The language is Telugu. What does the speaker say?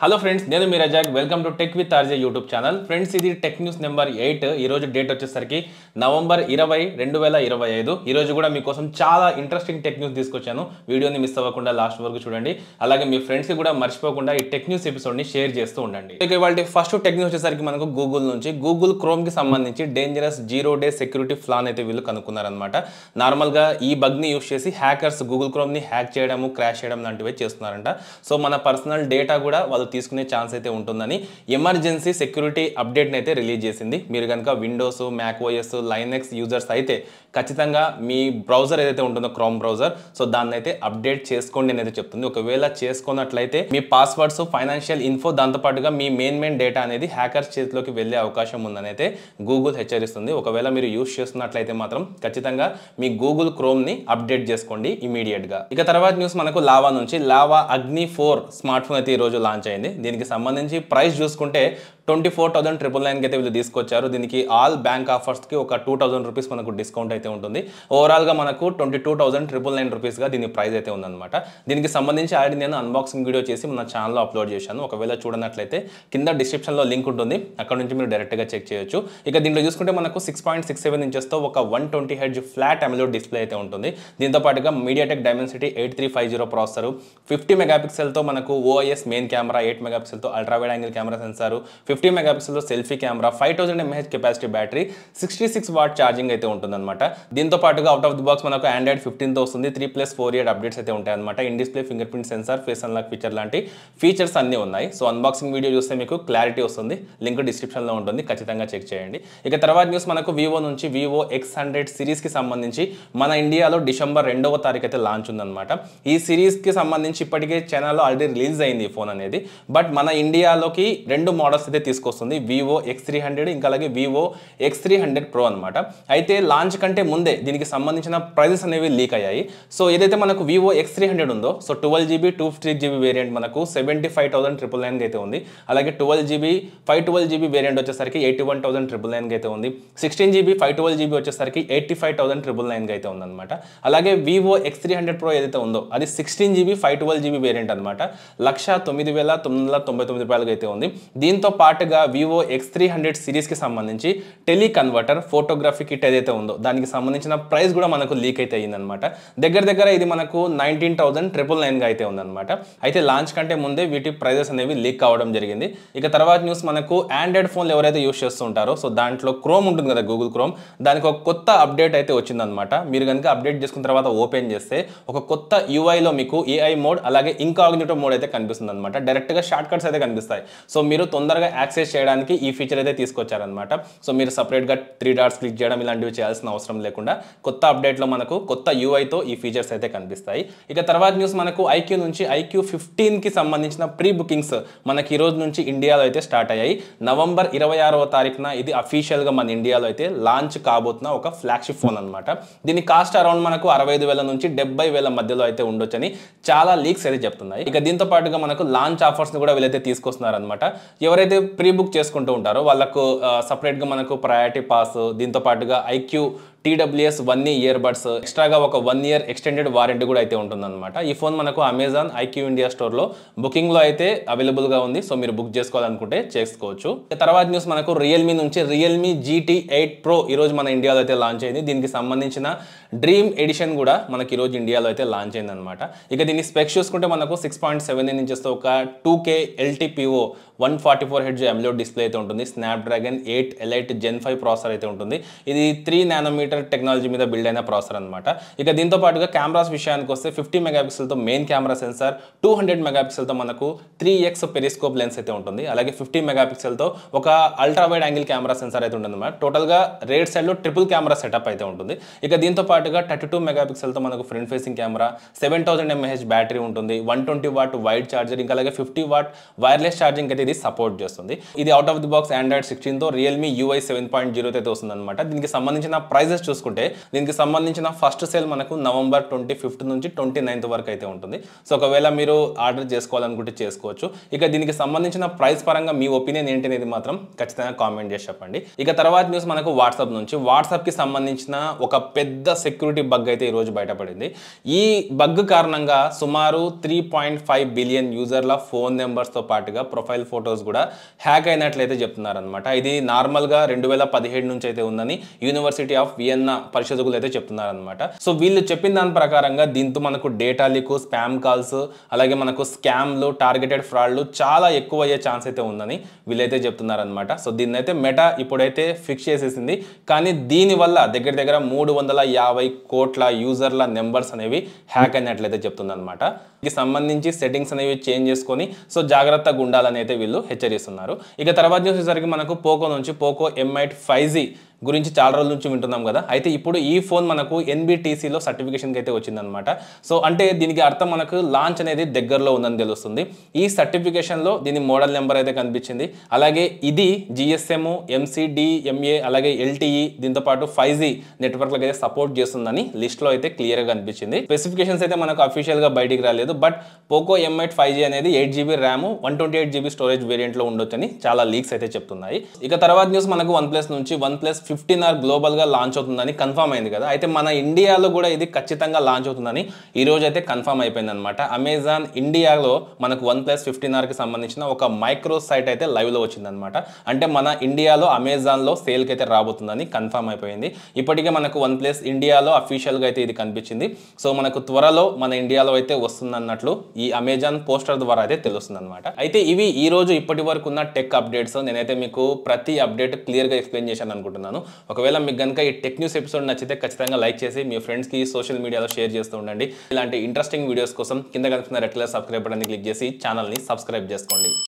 హలో ఫ్రెండ్స్, నేను మీ Razak. Welcome to tech with RJ YouTube channel. Friends, ఇది టెక్ న్యూస్ నెంబర్ 8. ఈ రోజు డేట్ వచ్చేసరికి నవంబర్ 20, 2025. ఈ రోజు కూడా మీకోసం చాలా ఇంట్రెస్టింగ్ టెక్ న్యూస్ తీసుకొచ్చాను. వీడియోని మిస్ అవ్వకుండా లాస్ట్ వరకు చూడండి. అలాగే మీ ఫ్రెండ్స్కి కూడా మర్చిపోకుండా ఈ టెక్ న్యూస్ ఎపిసోడ్ని షేర్ చేస్తూ ఉండండి. ఇక ఇవాళ ఫస్ట్ టెక్ న్యూస్ వచ్చేసరికి మనకు గూగుల్ నుంచి గూగుల్ క్రోమ్కి సంబంధించి డేంజరస్ 0 డే సెక్యూరిటీ ఫ్లాన్ అయితే వీళ్ళు కనుక్కున్నారనమాట. నార్మల్గా ఈ బగ్ని యూస్ చేసి హ్యాకర్స్ గూగుల్ క్రోమ్ని హ్యాక్ చేయడము, క్రాష్ చేయడం లాంటివి చేస్తున్నారంట. సో మన పర్సనల్ డేటా కూడా వాళ్ళు తీసుకునే ఛాన్స్ అయితే ఉంటుందని ఎమర్జెన్సీ సెక్యూరిటీ అప్డేట్ని అయితే రిలీజ్ చేసింది. మీరు కనుక Windows, Mac OS, Linux users అయితే ఖచ్చితంగా మీ బ్రౌజర్ ఏదైతే ఉంటుందో క్రోమ్ బ్రౌజర్, సో దాన్ని అయితే అప్డేట్ చేసుకోండి అని అయితే చెప్తుంది. ఒకవేళ చేసుకున్నట్లయితే మీ పాస్వర్డ్స్, ఫైనాన్షియల్ ఇన్ఫో, దాంతోపాటుగా మీ మెయిన్ డేటా అనేది హ్యాకర్స్ చేతిలోకి వెళ్ళే అవకాశం ఉందని అయితే గూగుల్ హెచ్చరిస్తుంది. ఒకవేళ మీరు యూస్ చేస్తున్నట్లయితే మాత్రం ఖచ్చితంగా మీ గూగుల్ క్రోమ్ని అప్డేట్ చేసుకోండి ఇమీడియట్గా. ఇక తర్వాత న్యూస్ మనకు లావా నుంచి. లావా అగ్ని 4 స్మార్ట్ ఫోన్ అయితే ఈరోజు లాంచ్ అయింది. దీనికి సంబంధించి ప్రైస్ చూసుకుంటే 24,999కి అయితే వీళ్ళు తీసుకొచ్చారు. దీనికి ఆల్ బ్యాంక్ ఆఫర్స్కి ఒక 2,000 రూపీస్ మనకు డిస్కౌంట్ అయితే ఉంటుంది. ఓవరాల్గా మనకు 22,999 రూపీస్గా దీని ప్రైస్ అయితే ఉందన్నమాట. దీనికి సంబంధించి ఆల్రెడీ నేను అన్బాక్సింగ్ వీడియో చేసి మన ఛానల్లో అప్లోడ్ చేశాను. ఒకవేళ చూడనట్లయితే కింద డిస్క్రిప్షన్లో లింక్ ఉంటుంది, అక్కడ నుంచి మీరు డైరెక్ట్గా చెక్ చేయొచ్చు. ఇక దీంట్లో చూసుకుంటే మనకు 6.67 ఇంచెస్తో ఒక 120 హెర్ట్జ్ ఫ్లాట్ అమోలెడ్ డిస్ప్లే అయితే ఉంటుంది. దీంతో పాటుగా మీడియాటెక్ డైమెన్సిటీ 8350 ప్రాసెసర్, 50 మెగాపిక్సెల్తో మనకు ఓఐఎస్ మెయిన్ కెమెరా, 8 మెగాపిక్సెల్తో ultra wide angle camera sensor, 50 మెగాపిక్సెల్తో selfie camera, 5000 mAh capacity battery, 66 watt charging అయితే ఉంటుందన్నమాట. దీంతో పాటుగా అవుట్ ఆఫ్ ది బాక్స్ మనకు ఆండ్రాయిడ్ 15తో వస్తుంది. 3+4 ఇయర్ అప్డేట్స్ అయితే ఉంటాయి అనమాట. In display finger print sensor, face unlock feature లాంటి ఫీచర్స్ అన్నీ ఉన్నాయి. సో అన్బాక్సింగ్ వీడియో చూస్తే మీకు క్లారిటీ వస్తుంది. లింక్ డిస్క్రిప్షన్లో ఉంటుంది, ఖచ్చితంగా చెక్ చేయండి. ఇక తర్వాత న్యూస్ మనకు వివో నుంచి. వివో X100 సిరీస్కి సంబంధించి మన ఇండియాలో డిసెంబర్ 2వ తారీఖు అయితే లాంచ్ ఉందన్నమాట. ఈ సిరీస్కి సంబంధించి ఇప్పటికే చైనాలో ఆల్రెడీ రిలీజ్ అయింది ఈ ఫోన్ అనేది. బట్ మన ఇండియాలోకి 2 మోడల్స్ అయితే తీసుకొస్తుంది. వివో X300, ఇంకా అలాగే వివో X300 Pro అనమాట. అయితే లాంచ్ కంటే ముందే దీనికి సంబంధించిన ప్రైజెస్ అనేవి లీక్ అయ్యాయి. సో ఏదైతే మనకు వివో X300 ఉందో, సో 12GB 256GB వేరియంట్ మనకు 75,999 అయితే ఉంది. అలాగే 12GB 512GB వేరియంట్ వచ్చేసరికి 81,999 అయితే ఉంది. 16GB 512GB వచ్చేసరికి 85,999 అయితే ఉందన్నమాట. అలాగే వివో X300 Pro ఏదైతే ఉందో అది 16GB 512GB వేరియంట్ అనమాట. 1,09,999 రూపాయలకి అయితే ఉంది. దీంతో పాటుగా వివో X300 సిరీస్కి సంబంధించి టెలి కన్వర్టర్ ఫోటోగ్రఫీ కిట్ ఏదైతే ఉందో దానికి సంబంధించిన ప్రైస్ కూడా మనకు లీక్ అయితే అయ్యిందనమాట. దగ్గర ఇది మనకు 19,999గా అయితే ఉందన్నమాట. అయితే లాంచ్ కంటే ముందే వీటి ప్రైజెస్ అనేవి లీక్ కావడం జరిగింది. ఇక తర్వాత న్యూస్ మనకు ఆండ్రాయిడ్ ఫోన్లు ఎవరైతే యూస్ చేస్తూ ఉంటారో, సో దాంట్లో క్రోమ్ ఉంటుంది కదా, గూగుల్ క్రోమ్, దానికి ఒక కొత్త అప్డేట్ అయితే వచ్చిందనమాట. మీరు కనుక అప్డేట్ చేసుకున్న తర్వాత ఓపెన్ చేస్తే ఒక కొత్త యూఐలో మీకు ఏఐ మోడ్, అలాగే ఇన్కాగ్నిటో మోడ్ అయితే కనిపిస్తుంది అనమాట. డైరెక్ట్గా షార్ట్ కట్స్ అయితే కనిపిస్తాయి. సో మీరు తొందరగా యాక్సెస్ చేయడానికి ఈ ఫీచర్ అయితే తీసుకొచ్చారనమాట. సో మీరు సపరేట్గా 3 డాట్స్ క్లిక్ చేయడం ఇలాంటివి చేయాల్సిన అవసరం లేకుండా కొత్త అప్డేట్లో మనకు కొత్త యూఐతో ఈ ఫీచర్స్ అయితే కనిపిస్తాయి. ఇక తర్వాత న్యూస్ మనకు ఐక్యూ నుంచి. ఐక్యూ 15కి సంబంధించిన ప్రీ బుకింగ్స్ మనకి ఈ రోజు నుంచి ఇండియాలో అయితే స్టార్ట్ అయ్యాయి. నవంబర్ 26వ తారీఖున ఇది అఫీషియల్గా మన ఇండియాలో అయితే లాంచ్ కాబోతున్న ఒక ఫ్లాగ్షిప్ ఫోన్ అనమాట. దీని కాస్ట్ అరౌండ్ మనకు 65,000 నుంచి 70,000 మధ్యలో అయితే ఉండొచ్చని చాలా లీక్స్ అయితే చెప్తున్నాయి. ఇక దీంతో పాటుగా మనకు లాంచ్ ఆఫర్స్ని కూడా వీళ్ళైతే తీసుకొస్తున్నారనమాట. ఎవరైతే ప్రీ బుక్ చేసుకుంటూ ఉంటారో వాళ్ళకు సపరేట్గా మనకు ప్రయారిటీ పాస్, దీంతో పాటుగా ఐక్యూ TWS 1 ఇయర్ బడ్స్, ఎక్స్ట్రాగా ఒక 1 ఇయర్ ఎక్స్టెండెడ్ వారంటీ కూడా అయితే ఉంటుందన్నమాట. ఈ ఫోన్ మనకు అమెజాన్, ఐక్యూ ఇండియా స్టోర్లో బుకింగ్లో అయితే అవైలబుల్గా ఉంది. సో మీరు బుక్ చేసుకోవాలనుకుంటే చేసుకోవచ్చు. తర్వాత న్యూస్ మనకు రియల్మీ నుంచి. రియల్మీ GT8 Pro ఈరోజు మన ఇండియాలో అయితే లాంచ్ అయింది. దీనికి సంబంధించిన డ్రీమ్ ఎడిషన్ కూడా మనకి ఈరోజు ఇండియాలో అయితే లాంచ్ అయింది అనమాట. ఇక దీని స్పెక్స్ చూసుకుంటే మనకు 6.7 ఇంచెస్తో ఒక 2K LTPO 144 hertz AMOLED display అయితే ఉంటుంది. స్నాప్డ్రాగన్ 8 Elite Gen 5 ప్రాసెసర్ అయితే ఉంటుంది. ఇది 3 నానోమీటర్ టెక్నాలజీ మీద బిల్డ్ అయిన ప్రాసెసర్ అనమాట. ఇక దీంతో పాటుగా కెమెరాస్ విషయానికి వస్తే 50 మెగాపిక్సెల్తో మెయిన్ కెమెరా సెన్సార్, 200 మెగాపిక్సెల్తో మనకు 3x పెరిస్కోప్ లెన్స్ అయితే ఉంటుంది. అలాగే 50 మెగాపిక్సెల్తో ఒక ultra wide angle camera censor అయితే ఉంటుంది అనమాట. టోటల్గా రేట్ సైడ్లో ట్రిపుల్ కెమెరా సెటప్ అయితే ఉంటుంది. ఇక దీంతో పాటుగా 32 మెగాపిక్సెల్తో మనకు front facing camera, 7000 mAh battery ఉంటుంది. 120 వాట్ వైడ్ ఛార్జర్, ఇంకా అలాగే 50 వాట్ వైర్లెస్ ఛార్జింగ్ అయితే ఇది ఇది సపోర్ట్ చేస్తుంది. ఇది out of the box Android 16 తో రియల్మీ UI 7.0 అయితే వస్తుంది అనమాట. దీనికి సంబంధించిన ప్రైజెస్ చూసుకుంటే దీనికి సంబంధించిన ఫస్ట్ సేల్ మనకు నవంబర్ 25th నుంచి 29th వరకు అయితే ఉంటుంది. సో ఒకవేళ మీరు ఆర్డర్ చేసుకోవాలనుకుంటే చేసుకోవచ్చు. ఇక దీనికి సంబంధించిన ప్రైస్ పరంగా మీ ఒపీనియన్ ఏంటి అనేది మాత్రం ఖచ్చితంగా కామెంట్ చేసి చెప్పండి. ఇక తర్వాత న్యూస్ మనకు వాట్సాప్ నుంచి. వాట్సాప్ కి సంబంధించిన ఒక పెద్ద సెక్యూరిటీ బగ్ అయితే ఈ రోజు బయటపడింది. ఈ బగ్ కారణంగా సుమారు 3.5 బిలియన్ యూజర్ల ఫోన్ నెంబర్స్ తో పాటుగా ప్రొఫైల్ ఫోటోస్ కూడా హ్యాక్ అయినట్లయితే చెప్తున్నారు అనమాట. ఇది నార్మల్ గా 2017 నుంచి అయితే ఉందని యూనివర్సిటీ ఆఫ్ వియన్నా పరిశోధకులు అయితే చెప్తున్నారు అనమాట. సో వీళ్ళు చెప్పిన దాని ప్రకారంగా దీంతో మనకు డేటా లీక్, స్పామ్ కాల్స్, అలాగే మనకు స్కామ్లు, టార్గెటెడ్ ఫ్రాడ్లు చాలా ఎక్కువ అయ్యే ఛాన్స్ అయితే ఉందని వీళ్ళైతే చెప్తున్నారు అనమాట. సో దీన్ని అయితే మెటా ఇప్పుడైతే ఫిక్స్ చేసేసింది. కానీ దీనివల్ల దగ్గర దగ్గర 350 కోట్ల యూజర్ల నెంబర్స్ అనేవి హ్యాక్ అయినట్లయితే చెప్తుంది అనమాట. దీనికి సంబంధించి సెట్టింగ్స్ అనేవి చేంజ్ చేసుకొని సో జాగ్రత్తగా ఉండాలని అయితే వీళ్ళు హెచ్చరిస్తున్నారు. ఇక తర్వాత చూసేసరికి మనకు పోకో నుంచి పోకో M8 5G గురించి చాలా రోజుల నుంచి వింటున్నాం కదా. అయితే ఇప్పుడు ఈ ఫోన్ మనకు NBTCలో సర్టిఫికేషన్కి అయితే వచ్చిందనమాట. సో అంటే దీనికి అర్థం మనకు లాంచ్ అనేది దగ్గరలో ఉందని తెలుస్తుంది. ఈ సర్టిఫికేషన్లో దీని మోడల్ నెంబర్ అయితే కనిపించింది. అలాగే ఇది GSM, MCDMA అలాగే LTE దీంతో పాటు 5G నెట్వర్క్లకు అయితే సపోర్ట్ చేస్తుందని లిస్ట్లో అయితే క్లియర్గా కనిపించింది. స్పెసిఫికేషన్స్ అయితే మనకు అఫీషియల్గా బయటికి రాలేదు. బట్ పోకో M8 5G అనేది 8GB ర్యామ్ 128GB స్టోరేజ్ వేరియంట్లో ఉండొచ్చని చాలా లీక్స్ అయితే చెప్తున్నాయి. ఇక తర్వాత న్యూస్ మనకు OnePlus నుంచి. OnePlus 15R గ్లోబల్ గా లాంచ్ అవుతుందని కన్ఫర్మ్ అయింది కదా. అయితే మన ఇండియాలో కూడా ఇది ఖచ్చితంగా లాంచ్ అవుతుందని ఈ రోజు అయితే కన్ఫర్మ్ అయిపోయింది అనమాట. అమెజాన్ ఇండియాలో మనకు OnePlus 15R కి సంబంధించిన ఒక మైక్రో సైట్ అయితే లైవ్ లో వచ్చిందనమాట. అంటే మన ఇండియాలో అమెజాన్ లో సేల్ కి అయితే రాబోతుందని కన్ఫర్మ్ అయిపోయింది. ఇప్పటికే మనకు OnePlus ఇండియాలో అఫీషియల్ గా అయితే ఇది కనిపించింది. సో మనకు త్వరలో మన ఇండియాలో అయితే వస్తుందన్నట్లు ఈ అమెజాన్ పోస్టర్ ద్వారా అయితే తెలుస్తుంది అనమాట. అయితే ఇవి ఈ రోజు ఇప్పటి వరకు ఉన్న టెక్ అప్డేట్స్. నేనైతే మీకు ప్రతి అప్డేట్ క్లియర్ గా ఎక్స్ప్లెయిన్ చేశాను అనుకుంటున్నాను. ఒకవేళ మీకు కనుక ఈ టెక్ న్యూస్ ఎపిసోడ్ నచ్చితే ఖచ్చితంగా లైక్ చేసి మీ ఫ్రెండ్స్కి సోషల్ మీడియాలో షేర్ చేస్తూ ఉండండి. ఇలాంటి ఇంట్రెస్టింగ్ వీడియోస్ కోసం కింద కనిపిస్తున్న రెడ్ కలర్ సబ్స్క్రైబ్ బటన్ని క్లిక్ చేసి ఛానల్ని సబ్స్క్రైబ్ చేసుకోండి.